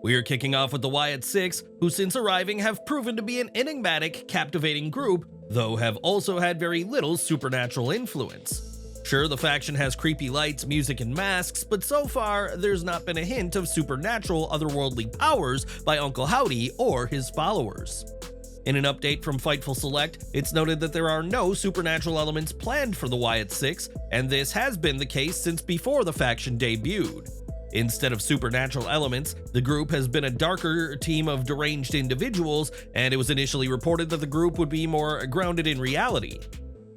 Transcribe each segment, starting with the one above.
We're kicking off with the Wyatt Six, who since arriving have proven to be an enigmatic, captivating group, though have also had very little supernatural influence. Sure, the faction has creepy lights, music, and masks, but so far, there's not been a hint of supernatural otherworldly powers by Uncle Howdy or his followers. In an update from Fightful Select, it's noted that there are no supernatural elements planned for the Wyatt Six, and this has been the case since before the faction debuted. Instead of supernatural elements, the group has been a darker team of deranged individuals, and it was initially reported that the group would be more grounded in reality.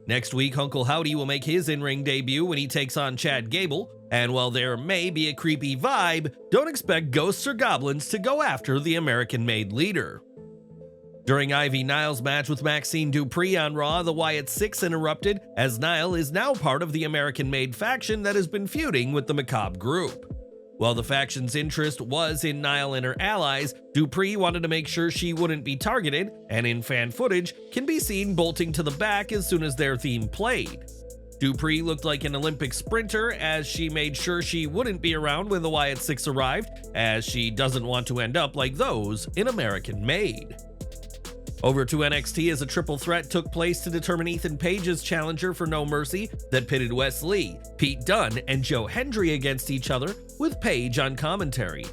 Next week, Uncle Howdy will make his in-ring debut when he takes on Chad Gable, and while there may be a creepy vibe, don't expect ghosts or goblins to go after the American-made leader. During Ivy Niles' match with Maxxine Dupri on Raw, the Wyatt Six interrupted, as Nile is now part of the American-made faction that has been feuding with the Macabre group. While the faction's interest was in Nile and her allies, Dupri wanted to make sure she wouldn't be targeted, and in fan footage, can be seen bolting to the back as soon as their theme played. Dupri looked like an Olympic sprinter as she made sure she wouldn't be around when the Wyatt Six arrived, as she doesn't want to end up like those in American Made. Over to NXT as a triple threat took place to determine Ethan Page's challenger for No Mercy that pitted Wes Lee, Pete Dunne, and Joe Hendry against each other, with Page on commentary.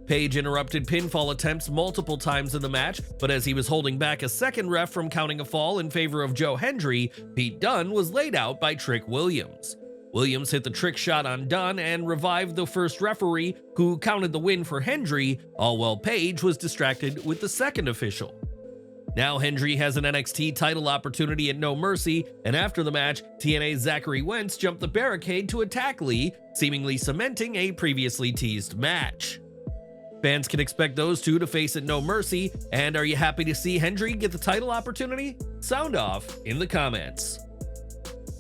Page interrupted pinfall attempts multiple times in the match, but as he was holding back a second ref from counting a fall in favor of Joe Hendry, Pete Dunne was laid out by Trick Williams. Williams hit the trick shot on Dunne and revived the first referee, who counted the win for Hendry, all while Page was distracted with the second official. Now Hendry has an NXT title opportunity at No Mercy, and after the match, TNA's Zachary Wentz jumped the barricade to attack Lee, seemingly cementing a previously teased match. Fans can expect those two to face at No Mercy, and are you happy to see Hendry get the title opportunity? Sound off in the comments.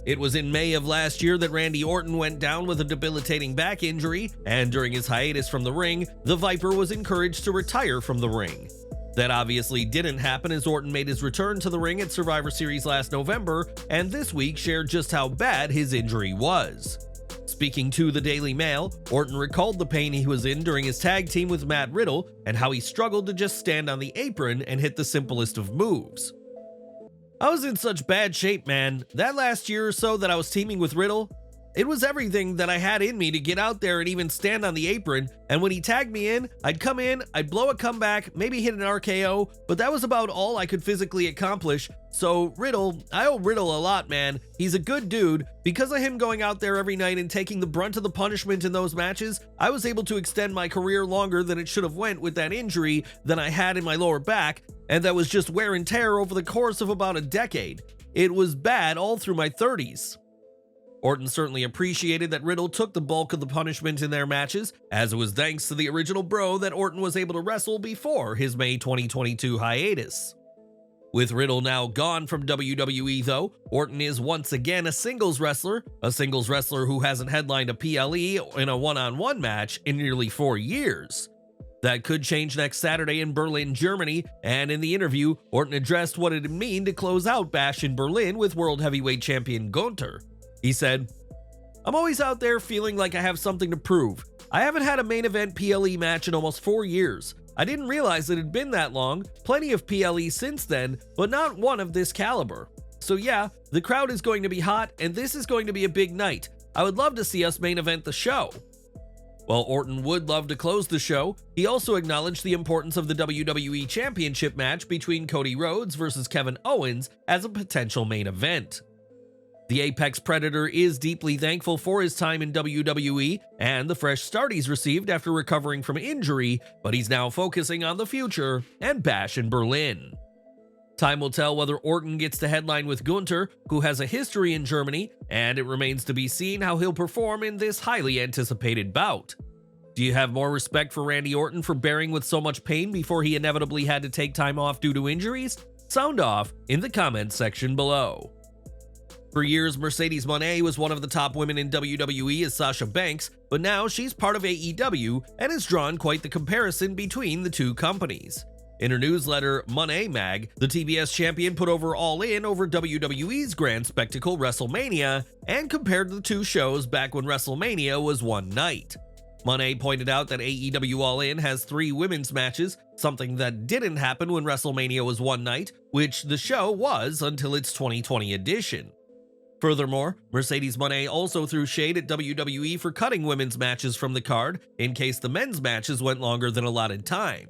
It was in May of last year that Randy Orton went down with a debilitating back injury, and during his hiatus from the ring, the Viper was encouraged to retire from the ring. That obviously didn't happen as Orton made his return to the ring at Survivor Series last November, and this week shared just how bad his injury was. Speaking to the Daily Mail, Orton recalled the pain he was in during his tag team with Matt Riddle and how he struggled to just stand on the apron and hit the simplest of moves. "I was in such bad shape, man. That last year or so that I was teaming with Riddle, it was everything that I had in me to get out there and even stand on the apron, and when he tagged me in, I'd come in, I'd blow a comeback, maybe hit an RKO, but that was about all I could physically accomplish. So Riddle, I owe Riddle a lot, man. He's a good dude. Because of him going out there every night and taking the brunt of the punishment in those matches, I was able to extend my career longer than it should have went with that injury than I had in my lower back, and that was just wear and tear over the course of about a decade. It was bad all through my 30s. Orton certainly appreciated that Riddle took the bulk of the punishment in their matches, as it was thanks to the original bro that Orton was able to wrestle before his May 2022 hiatus. With Riddle now gone from WWE though, Orton is once again a singles wrestler who hasn't headlined a PLE in a one-on-one match in nearly 4 years. That could change next Saturday in Berlin, Germany, and in the interview, Orton addressed what it'd mean to close out Bash in Berlin with World Heavyweight Champion Gunther. He said, "I'm always out there feeling like I have something to prove. I haven't had a main event PLE match in almost 4 years. I didn't realize it had been that long, plenty of PLE since then, but not one of this caliber. So yeah, the crowd is going to be hot, and this is going to be a big night. I would love to see us main event the show." While Orton would love to close the show, he also acknowledged the importance of the WWE Championship match between Cody Rhodes versus Kevin Owens as a potential main event. The Apex Predator is deeply thankful for his time in WWE and the fresh start he's received after recovering from injury, but he's now focusing on the future and Bash in Berlin. Time will tell whether Orton gets to headline with Gunther, who has a history in Germany, and it remains to be seen how he'll perform in this highly anticipated bout. Do you have more respect for Randy Orton for bearing with so much pain before he inevitably had to take time off due to injuries? Sound off in the comments section below. For years, Mercedes Mone was one of the top women in WWE as Sasha Banks, but now she's part of AEW and has drawn quite the comparison between the two companies. In her newsletter, Mone Mag, the TBS champion put over Allin over WWE's grand spectacle WrestleMania and compared the two shows back when WrestleMania was one night. Mone pointed out that AEW All-In has 3 women's matches, something that didn't happen when WrestleMania was one night, which the show was until its 2020 edition. Furthermore, Mercedes Mone also threw shade at WWE for cutting women's matches from the card in case the men's matches went longer than allotted time.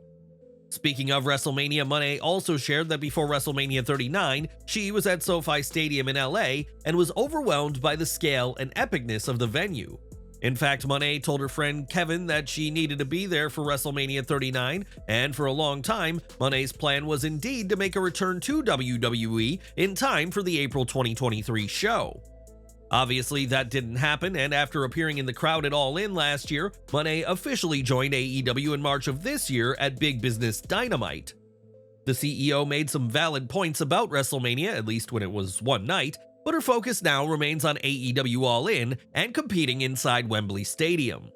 Speaking of WrestleMania, Mone also shared that before WrestleMania 39, she was at SoFi Stadium in LA and was overwhelmed by the scale and epicness of the venue. In fact, Mone told her friend Kevin that she needed to be there for WrestleMania 39, and for a long time, Mone's plan was indeed to make a return to WWE in time for the April 2023 show. Obviously, that didn't happen, and after appearing in the crowd at All In last year, Mone officially joined AEW in March of this year at Big Business Dynamite. The CEO made some valid points about WrestleMania, at least when it was one night, but her focus now remains on AEW All In and competing inside Wembley Stadium.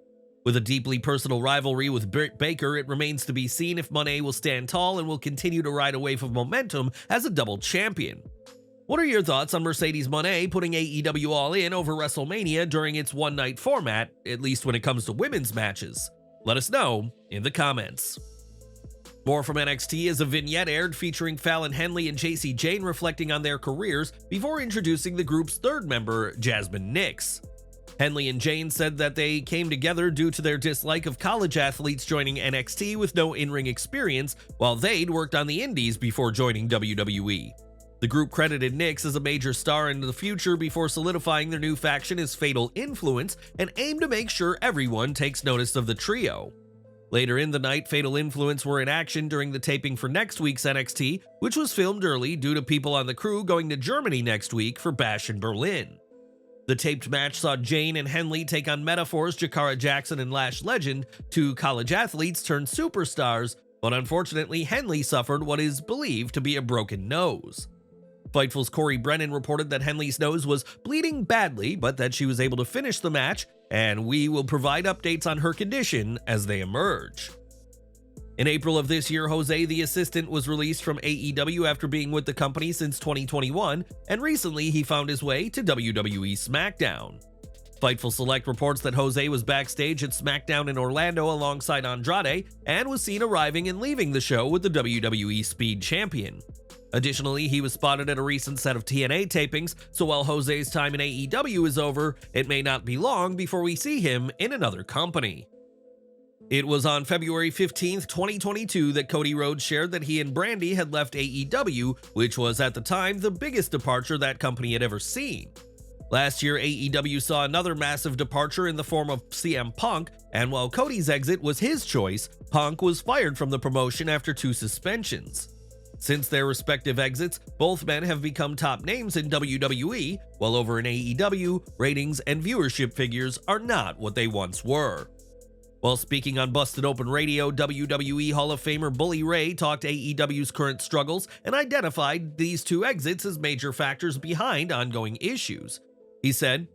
With a deeply personal rivalry with Britt Baker, it remains to be seen if Mone will stand tall and will continue to ride a wave of momentum as a double champion. What are your thoughts on Mercedes Mone putting AEW All In over WrestleMania during its one-night format, at least when it comes to women's matches? Let us know in the comments. More from NXT as a vignette aired featuring Fallon Henley and JC Jane reflecting on their careers before introducing the group's third member, Jasmine Nix. Henley and Jane said that they came together due to their dislike of college athletes joining NXT with no in-ring experience, while they'd worked on the indies before joining WWE. The group credited Nix as a major star in the future before solidifying their new faction as Fatal Influence and aimed to make sure everyone takes notice of the trio. Later in the night, Fatal Influence were in action during the taping for next week's NXT, which was filmed early due to people on the crew going to Germany next week for Bash in Berlin. The taped match saw Jane and Henley take on Metaphors, Jakara Jackson, and Lash Legend, 2 college athletes turned superstars, but unfortunately Henley suffered what is believed to be a broken nose. Fightful's Corey Brennan reported that Henley's nose was bleeding badly, but that she was able to finish the match, and we will provide updates on her condition as they emerge. In April of this year, Jose the Assistant was released from AEW after being with the company since 2021, and recently he found his way to WWE Smackdown. Fightful Select reports that Jose was backstage at Smackdown in Orlando alongside Andrade, and was seen arriving and leaving the show with the WWE Speed Champion. Additionally, he was spotted at a recent set of TNA tapings, so while Jose's time in AEW is over, it may not be long before we see him in another company. It was on February 15th, 2022 that Cody Rhodes shared that he and Brandi had left AEW, which was at the time the biggest departure that company had ever seen. Last year, AEW saw another massive departure in the form of CM Punk, and while Cody's exit was his choice, Punk was fired from the promotion after 2 suspensions. Since their respective exits, both men have become top names in WWE, while over in AEW, ratings and viewership figures are not what they once were. While speaking on Busted Open Radio, WWE Hall of Famer Bully Ray talked AEW's current struggles and identified these 2 exits as major factors behind ongoing issues. He said,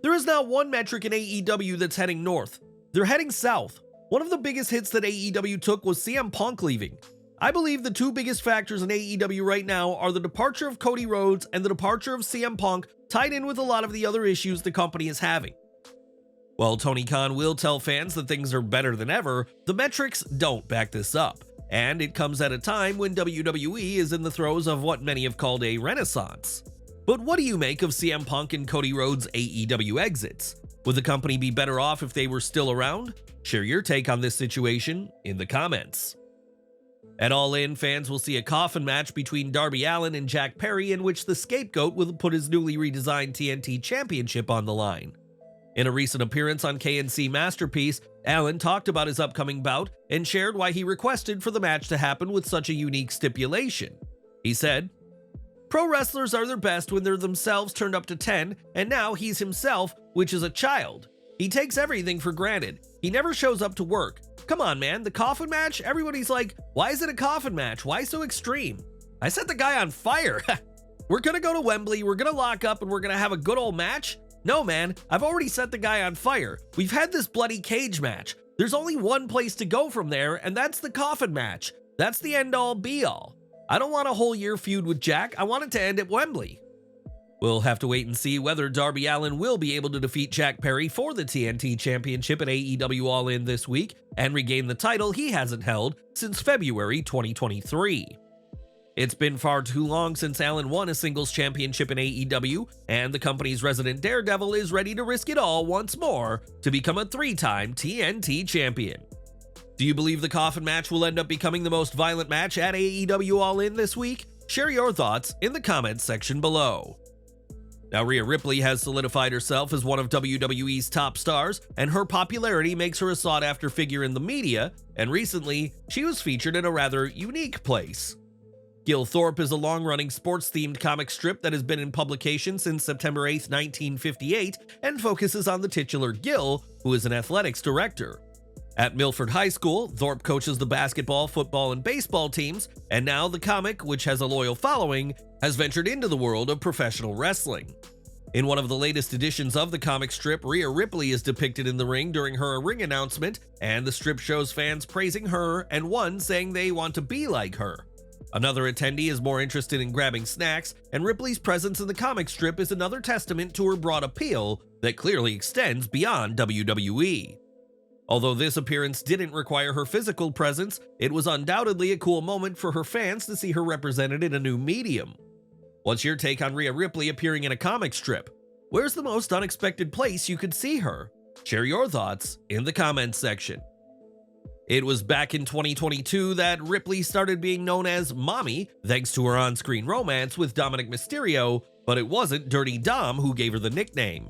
"There is not one metric in AEW that's heading north. They're heading south. One of the biggest hits that AEW took was CM Punk leaving. I believe the 2 biggest factors in AEW right now are the departure of Cody Rhodes and the departure of CM Punk, tied in with a lot of the other issues the company is having." While Tony Khan will tell fans that things are better than ever, the metrics don't back this up, and it comes at a time when WWE is in the throes of what many have called a renaissance. But what do you make of CM Punk and Cody Rhodes' AEW exits? Would the company be better off if they were still around? Share your take on this situation in the comments. At All In, fans will see a coffin match between Darby Allin and Jack Perry in which the scapegoat will put his newly redesigned TNT Championship on the line. In a recent appearance on KNC Masterpiece, Allin talked about his upcoming bout and shared why he requested for the match to happen with such a unique stipulation. He said, "Pro wrestlers are their best when they're themselves turned up to 10, and now he's himself, which is a child. He takes everything for granted. He never shows up to work. Come on, man, the coffin match? Everybody's like, why is it a coffin match? Why so extreme? I set the guy on fire. We're gonna go to Wembley, we're gonna lock up, and we're gonna have a good old match? No, man, I've already set the guy on fire. We've had this bloody cage match. There's only one place to go from there, and that's the coffin match. That's the end-all, be-all. I don't want a whole year feud with Jack. I want it to end at Wembley." We'll have to wait and see whether Darby Allin will be able to defeat Jack Perry for the TNT Championship at AEW All-In this week and regain the title he hasn't held since February 2023. It's been far too long since Allin won a singles championship in AEW, and the company's resident daredevil is ready to risk it all once more to become a 3-time TNT champion. Do you believe the Coffin match will end up becoming the most violent match at AEW All-In this week? Share your thoughts in the comments section below. Now, Rhea Ripley has solidified herself as one of WWE's top stars, and her popularity makes her a sought-after figure in the media, and recently, she was featured in a rather unique place. Gil Thorpe is a long-running sports-themed comic strip that has been in publication since September 8, 1958, and focuses on the titular Gil, who is an athletics director. At Milford High School, Thorpe coaches the basketball, football, and baseball teams, and now the comic, which has a loyal following, has ventured into the world of professional wrestling. In one of the latest editions of the comic strip, Rhea Ripley is depicted in the ring during her ring announcement, and the strip shows fans praising her and one saying they want to be like her. Another attendee is more interested in grabbing snacks, and Ripley's presence in the comic strip is another testament to her broad appeal that clearly extends beyond WWE. Although this appearance didn't require her physical presence, it was undoubtedly a cool moment for her fans to see her represented in a new medium. What's your take on Rhea Ripley appearing in a comic strip? Where's the most unexpected place you could see her? Share your thoughts in the comments section. It was back in 2022 that Ripley started being known as Mami thanks to her on-screen romance with Dominic Mysterio, but it wasn't Dirty Dom who gave her the nickname.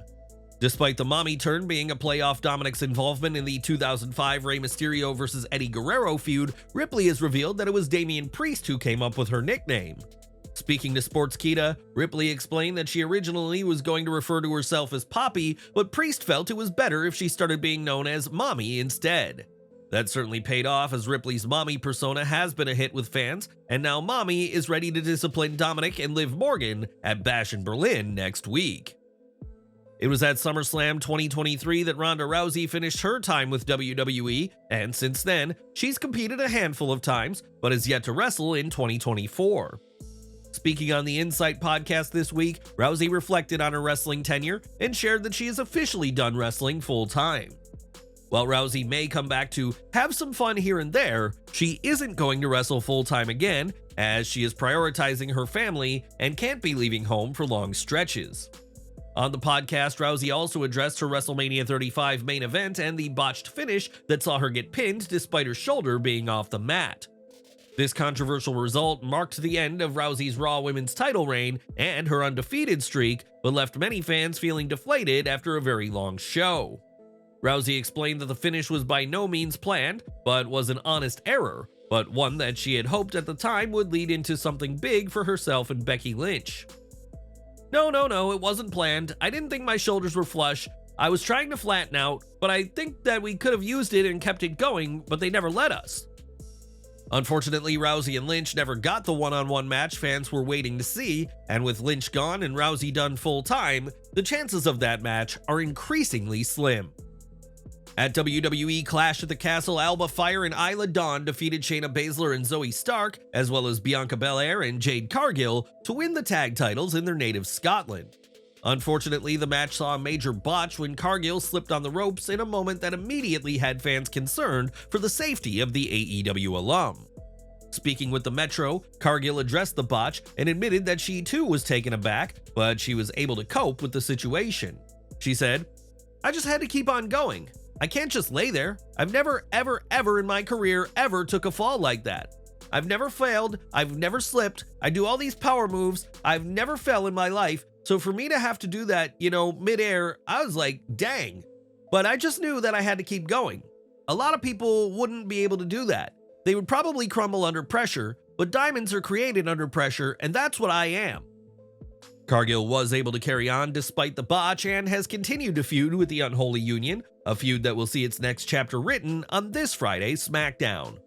Despite the Mami turn being a play off Dominic's involvement in the 2005 Rey Mysterio vs. Eddie Guerrero feud, Ripley has revealed that it was Damian Priest who came up with her nickname. Speaking to Sportskeeda, Ripley explained that she originally was going to refer to herself as Poppy, but Priest felt it was better if she started being known as Mami instead. That certainly paid off, as Ripley's Mami persona has been a hit with fans, and now Mami is ready to discipline Dominic and Liv Morgan at Bash in Berlin next week. It was at SummerSlam 2023 that Ronda Rousey finished her time with WWE, and since then, she's competed a handful of times, but has yet to wrestle in 2024. Speaking on the Insight podcast this week, Rousey reflected on her wrestling tenure and shared that she is officially done wrestling full-time. While Rousey may come back to have some fun here and there, she isn't going to wrestle full-time again, as she is prioritizing her family and can't be leaving home for long stretches. On the podcast, Rousey also addressed her WrestleMania 35 main event and the botched finish that saw her get pinned despite her shoulder being off the mat. This controversial result marked the end of Rousey's Raw Women's title reign and her undefeated streak, but left many fans feeling deflated after a very long show. Rousey explained that the finish was by no means planned, but was an honest error, but one that she had hoped at the time would lead into something big for herself and Becky Lynch. No, it wasn't planned. I didn't think my shoulders were flush. I was trying to flatten out, but I think that we could have used it and kept it going, but they never let us. Unfortunately, Rousey and Lynch never got the one-on-one match fans were waiting to see, and with Lynch gone and Rousey done full-time, the chances of that match are increasingly slim. At WWE Clash at the Castle, Alba Fire and Isla Dawn defeated Shayna Baszler and Zoe Stark, as well as Bianca Belair and Jade Cargill, to win the tag titles in their native Scotland. Unfortunately, the match saw a major botch when Cargill slipped on the ropes in a moment that immediately had fans concerned for the safety of the AEW alum. Speaking with the Metro, Cargill addressed the botch and admitted that she too was taken aback, but she was able to cope with the situation. She said, "I just had to keep on going. I can't just lay there. I've never ever in my career ever took a fall like that. I've never failed, I've never slipped, I do all these power moves, I've never fell in my life, so for me to have to do that, midair, I was like, dang. But I just knew that I had to keep going. A lot of people wouldn't be able to do that. They would probably crumble under pressure, but diamonds are created under pressure, and that's what I am." Cargill was able to carry on despite the botch and has continued to feud with the Unholy Union, a feud that will see its next chapter written on this Friday's Smackdown.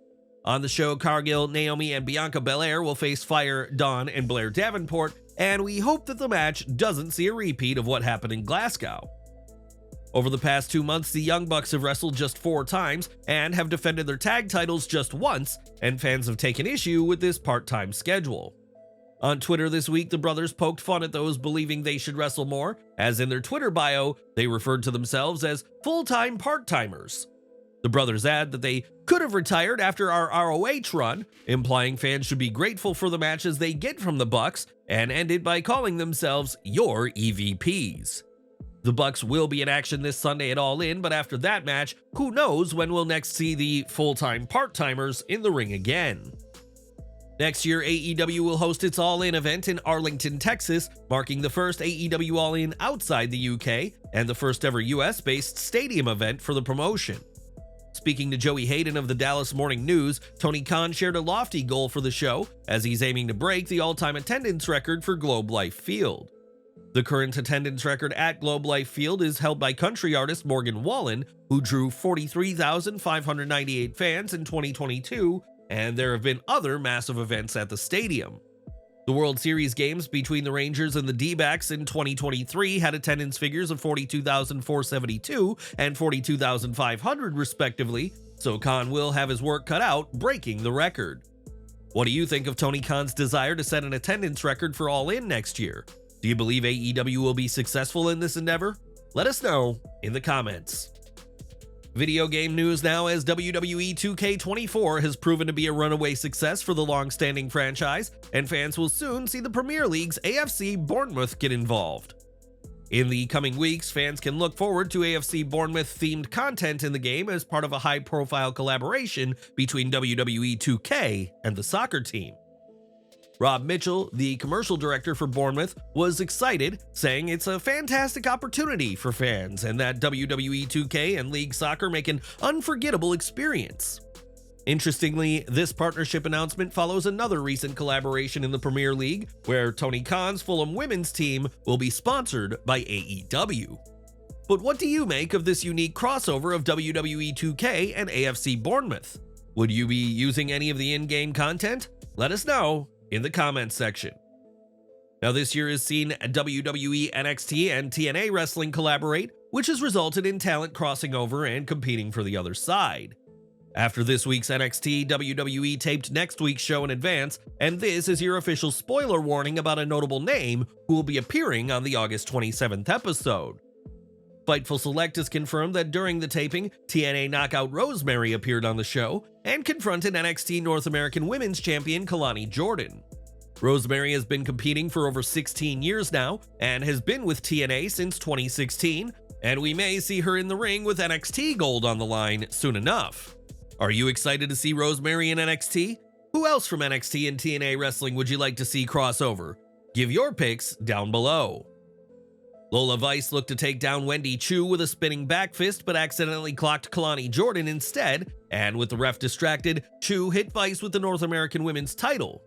On the show, Cargill, Naomi, and Bianca Belair will face Fire, Dawn, and Blair Davenport, and we hope that the match doesn't see a repeat of what happened in Glasgow. Over the past 2 months, the Young Bucks have wrestled just 4 times and have defended their tag titles just once, and fans have taken issue with this part-time schedule. On Twitter this week, the brothers poked fun at those believing they should wrestle more, as in their Twitter bio, they referred to themselves as full-time part-timers. The brothers add that they could have retired after our ROH run, implying fans should be grateful for the matches they get from the Bucks, and ended by calling themselves your EVPs. The Bucks will be in action this Sunday at Allin, but after that match, who knows when we'll next see the full-time part-timers in the ring again. Next year, AEW will host its All-In event in Arlington, Texas, marking the first AEW All-In outside the UK and the first ever US-based stadium event for the promotion. Speaking to Joey Hayden of the Dallas Morning News, Tony Khan shared a lofty goal for the show, as he's aiming to break the all-time attendance record for Globe Life Field. The current attendance record at Globe Life Field is held by country artist Morgan Wallen, who drew 43,598 fans in 2022, and there have been other massive events at the stadium. The World Series games between the Rangers and the D-backs in 2023 had attendance figures of 42,472 and 42,500 respectively, so Khan will have his work cut out breaking the record. What do you think of Tony Khan's desire to set an attendance record for All In next year? Do you believe AEW will be successful in this endeavor? Let us know in the comments. Video game news now, as WWE 2K24 has proven to be a runaway success for the long-standing franchise, and fans will soon see the Premier League's AFC Bournemouth get involved. In the coming weeks, fans can look forward to AFC Bournemouth-themed content in the game as part of a high-profile collaboration between WWE 2K and the soccer team. Rob Mitchell, the commercial director for Bournemouth, was excited, saying it's a fantastic opportunity for fans and that WWE 2K and League Soccer make an unforgettable experience. Interestingly, this partnership announcement follows another recent collaboration in the Premier League, where Tony Khan's Fulham women's team will be sponsored by AEW. But what do you make of this unique crossover of WWE 2K and AFC Bournemouth? Would you be using any of the in-game content? Let us know in the comments section. Now, this year has seen WWE, NXT, and TNA wrestling collaborate, which has resulted in talent crossing over and competing for the other side. After this week's NXT, WWE taped next week's show in advance, and this is your official spoiler warning about a notable name who will be appearing on the August 27th episode. Fightful Select has confirmed that during the taping, TNA Knockout Rosemary appeared on the show and confronted NXT North American Women's Champion Kalani Jordan. Rosemary has been competing for over 16 years now and has been with TNA since 2016, and we may see her in the ring with NXT Gold on the line soon enough. Are you excited to see Rosemary in NXT? Who else from NXT and TNA wrestling would you like to see crossover? Give your picks down below. Lola Vice looked to take down Wendy Choo with a spinning back fist, but accidentally clocked Kalani Jordan instead, and with the ref distracted, Choo hit Vice with the North American Women's title.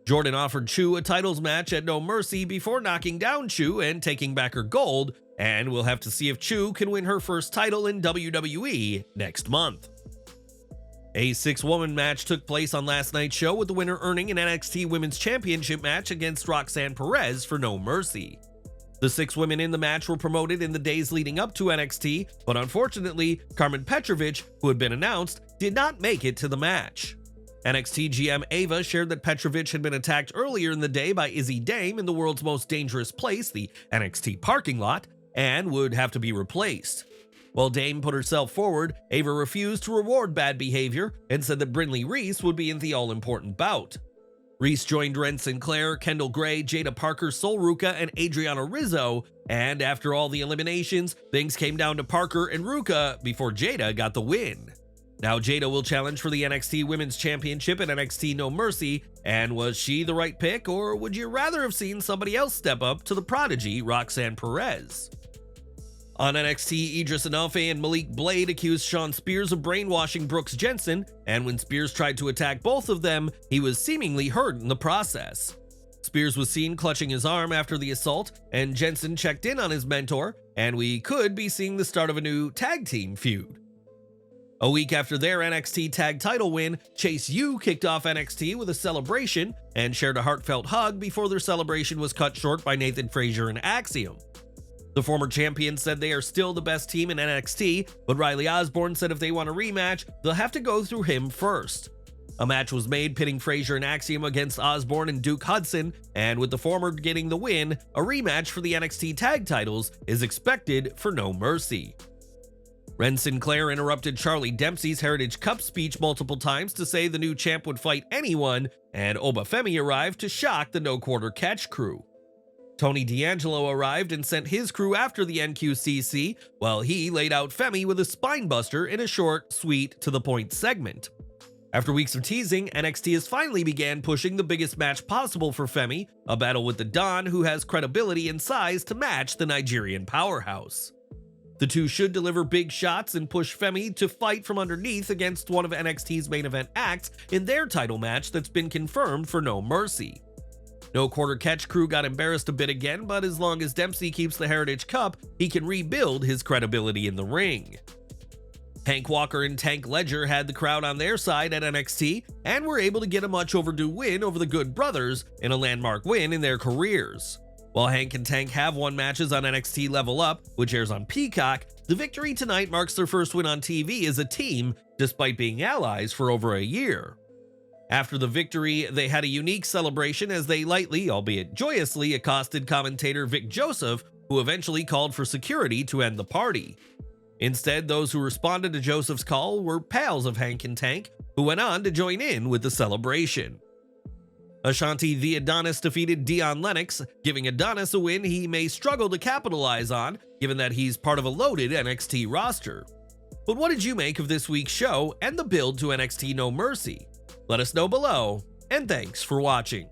Jordan offered Choo a titles match at No Mercy before knocking down Choo and taking back her gold, and we'll have to see if Choo can win her first title in WWE next month. A 6-woman match took place on last night's show, with the winner earning an NXT Women's Championship match against Roxanne Perez for No Mercy. The 6 women in the match were promoted in the days leading up to NXT, but unfortunately, Carmen Petrovic, who had been announced, did not make it to the match. NXT GM Ava shared that Petrovic had been attacked earlier in the day by Izzy Dame in the world's most dangerous place, the NXT parking lot, and would have to be replaced. While Dame put herself forward, Ava refused to reward bad behavior and said that Brinley Reese would be in the all-important bout. Reese joined Ren Sinclair, Kendall Gray, Jada Parker, Sol Ruca, and Adriana Rizzo, and after all the eliminations, things came down to Parker and Ruca before Jada got the win. Now Jada will challenge for the NXT Women's Championship at NXT No Mercy, and was she the right pick, or would you rather have seen somebody else step up to the prodigy Roxanne Perez? On NXT, Idris Enofe and Malik Blade accused Sean Spears of brainwashing Brooks Jensen, and when Spears tried to attack both of them, he was seemingly hurt in the process. Spears was seen clutching his arm after the assault, and Jensen checked in on his mentor, and we could be seeing the start of a new tag team feud. A week after their NXT tag title win, Chase U kicked off NXT with a celebration and shared a heartfelt hug before their celebration was cut short by Nathan Frazier and Axiom. The former champion said they are still the best team in NXT, but Riley Osborne said if they want a rematch, they'll have to go through him first. a match was made pitting Frazier and Axiom against Osborne and Duke Hudson, and with the former getting the win, a rematch for the NXT tag titles is expected for No Mercy. Ren Sinclair interrupted Charlie Dempsey's Heritage Cup speech multiple times to say the new champ would fight anyone, and Oba Femi arrived to shock the No Quarter Catch crew. Tony D'Angelo arrived and sent his crew after the NQCC, while he laid out Femi with a spinebuster in a short, sweet, to-the-point segment. After weeks of teasing, NXT has finally began pushing the biggest match possible for Femi, a battle with the Don who has credibility and size to match the Nigerian powerhouse. The two should deliver big shots and push Femi to fight from underneath against one of NXT's main event acts in their title match that's been confirmed for No Mercy. No Quarter Catch crew got embarrassed a bit again, but as long as Dempsey keeps the Heritage Cup, he can rebuild his credibility in the ring. Hank Walker and Tank Ledger had the crowd on their side at NXT and were able to get a much overdue win over the Good Brothers in a landmark win in their careers. While Hank and Tank have won matches on NXT Level Up, which airs on Peacock, the victory tonight marks their first win on TV as a team, despite being allies for over a year. After the victory, they had a unique celebration as they lightly, albeit joyously, accosted commentator Vic Joseph, who eventually called for security to end the party. Instead, those who responded to Joseph's call were pals of Hank and Tank, who went on to join in with the celebration. Ashanti the Adonis defeated Dion Lennox, giving Adonis a win he may struggle to capitalize on, given that he's part of a loaded NXT roster. But what did you make of this week's show and the build to NXT No Mercy? Let us know below, and thanks for watching.